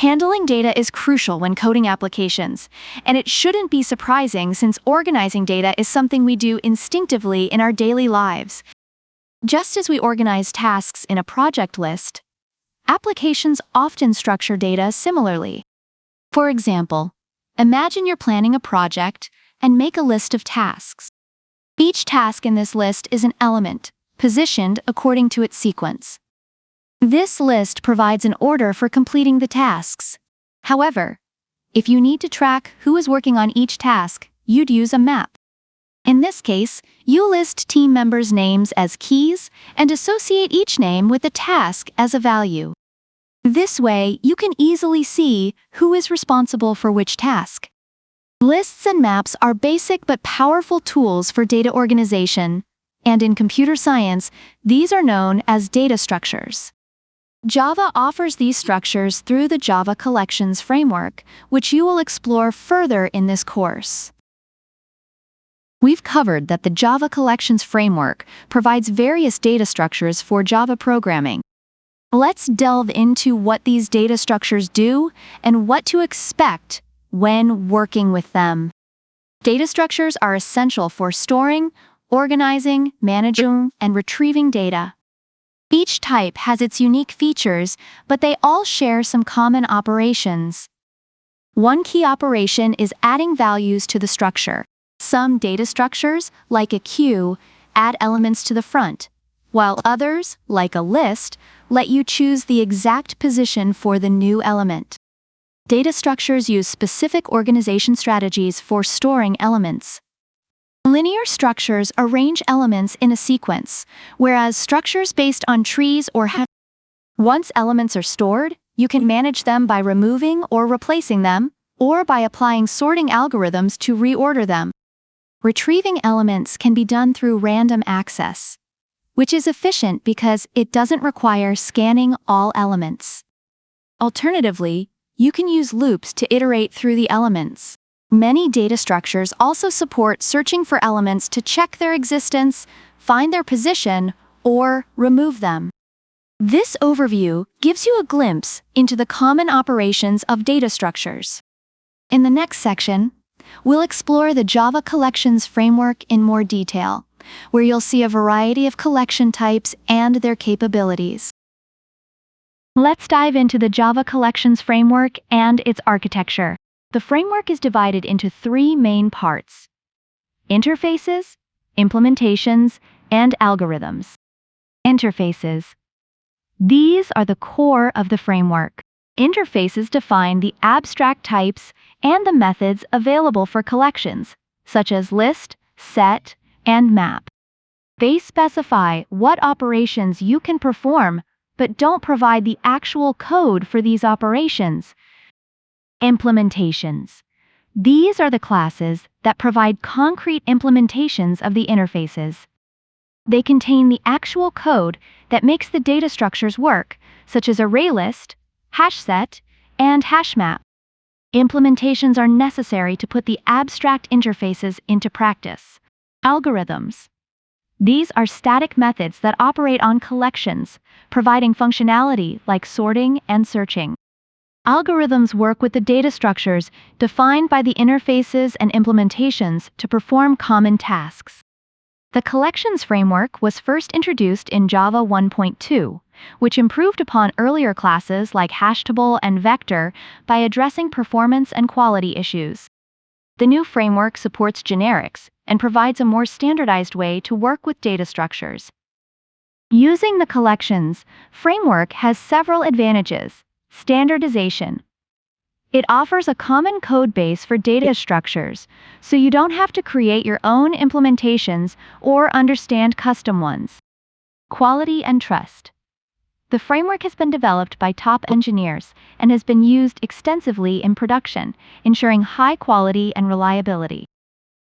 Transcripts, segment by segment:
Handling data is crucial when coding applications, and it shouldn't be surprising since organizing data is something we do instinctively in our daily lives. Just as we organize tasks in a project list, applications often structure data similarly. For example, imagine you're planning a project and make a list of tasks. Each task in this list is an element, positioned according to its sequence. This list provides an order for completing the tasks. However, if you need to track who is working on each task, you'd use a map. In this case, you list team members' names as keys and associate each name with a task as a value. This way, you can easily see who is responsible for which task. Lists and maps are basic but powerful tools for data organization, and in computer science, these are known as data structures. Java offers these structures through the Java Collections framework, which you will explore further in this course. We've covered that the Java Collections framework provides various data structures for Java programming. Let's delve into what these data structures do and what to expect when working with them. Data structures are essential for storing, organizing, managing, and retrieving data. Each type has its unique features, but they all share some common operations. One key operation is adding values to the structure. Some data structures, like a queue, add elements to the front, while others, like a list, let you choose the exact position for the new element. Data structures use specific organization strategies for storing elements. Linear structures arrange elements in a sequence, whereas structures based on trees or once elements are stored, you can manage them by removing or replacing them, or by applying sorting algorithms to reorder them. Retrieving elements can be done through random access, which is efficient because it doesn't require scanning all elements. Alternatively, you can use loops to iterate through the elements. Many data structures also support searching for elements to check their existence, find their position, or remove them. This overview gives you a glimpse into the common operations of data structures. In the next section, we'll explore the Java Collections framework in more detail, where you'll see a variety of collection types and their capabilities. Let's dive into the Java Collections framework and its architecture. The framework is divided into three main parts: interfaces, implementations, and algorithms. Interfaces. These are the core of the framework. Interfaces define the abstract types and the methods available for collections, such as list, set, and map. They specify what operations you can perform, but don't provide the actual code for these operations. Implementations. These are the classes that provide concrete implementations of the interfaces. They contain the actual code that makes the data structures work, such as ArrayList, HashSet, and HashMap. Implementations are necessary to put the abstract interfaces into practice. Algorithms. These are static methods that operate on collections, providing functionality like sorting and searching. Algorithms work with the data structures defined by the interfaces and implementations to perform common tasks. The collections framework was first introduced in Java 1.2, which improved upon earlier classes like hashtable and vector by addressing performance and quality issues. The new framework supports generics and provides a more standardized way to work with data structures. Using the collections framework has several advantages. Standardization. It offers a common code base for data structures, so you don't have to create your own implementations or understand custom ones. Quality and trust. The framework has been developed by top engineers and has been used extensively in production, ensuring high quality and reliability.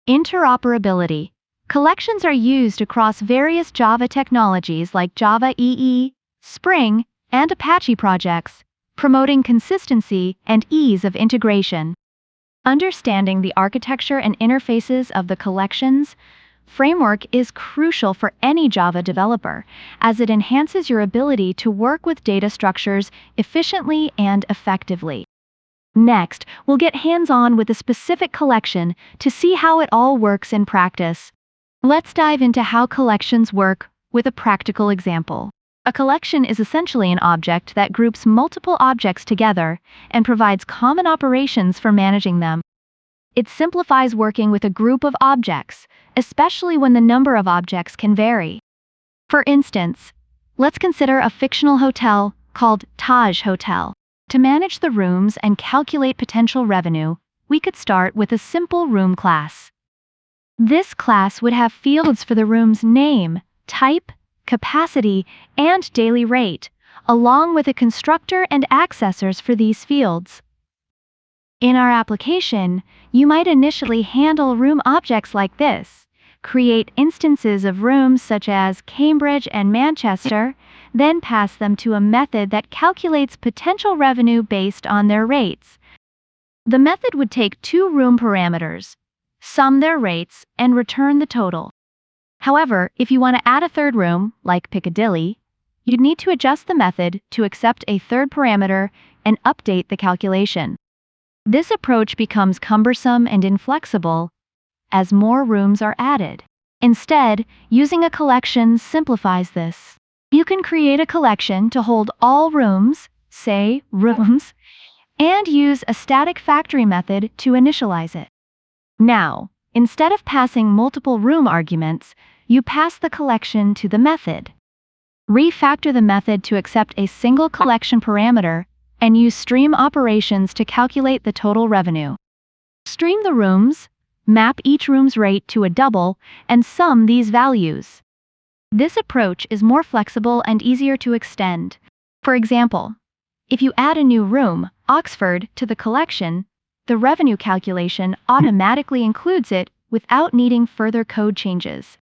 Interoperability. Collections are used across various Java technologies like Java EE, Spring, and Apache projects, promoting consistency and ease of integration. Understanding the architecture and interfaces of the collections, framework is crucial for any Java developer, as it enhances your ability to work with data structures efficiently and effectively. Next, we'll get hands-on with a specific collection to see how it all works in practice. Let's dive into how collections work with a practical example. A collection is essentially an object that groups multiple objects together and provides common operations for managing them. It simplifies working with a group of objects, especially when the number of objects can vary. For instance, let's consider a fictional hotel called Taj Hotel. To manage the rooms and calculate potential revenue, we could start with a simple room class. This class would have fields for the room's name, type, capacity, and daily rate, along with a constructor and accessors for these fields. In our application, you might initially handle room objects like this, create instances of rooms such as Cambridge and Manchester, then pass them to a method that calculates potential revenue based on their rates. The method would take two room parameters, sum their rates, and return the total. However, if you want to add a third room, like Piccadilly, you'd need to adjust the method to accept a third parameter and update the calculation. This approach becomes cumbersome and inflexible as more rooms are added. Instead, using a collection simplifies this. You can create a collection to hold all rooms, say rooms, and use a static factory method to initialize it. Now, instead of passing multiple room arguments, you pass the collection to the method. Refactor the method to accept a single collection parameter and use stream operations to calculate the total revenue. Stream the rooms, map each room's rate to a double, and sum these values. This approach is more flexible and easier to extend. For example, if you add a new room, Oxford, to the collection, the revenue calculation automatically includes it without needing further code changes.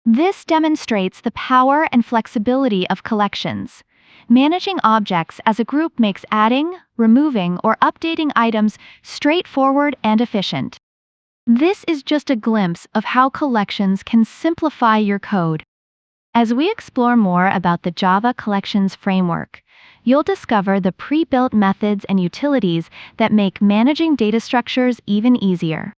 This demonstrates the power and flexibility of collections. Managing objects as a group makes adding, removing, or updating items straightforward and efficient. This is just a glimpse of how collections can simplify your code. As we explore more about the Java Collections framework, you'll discover the pre-built methods and utilities that make managing data structures even easier.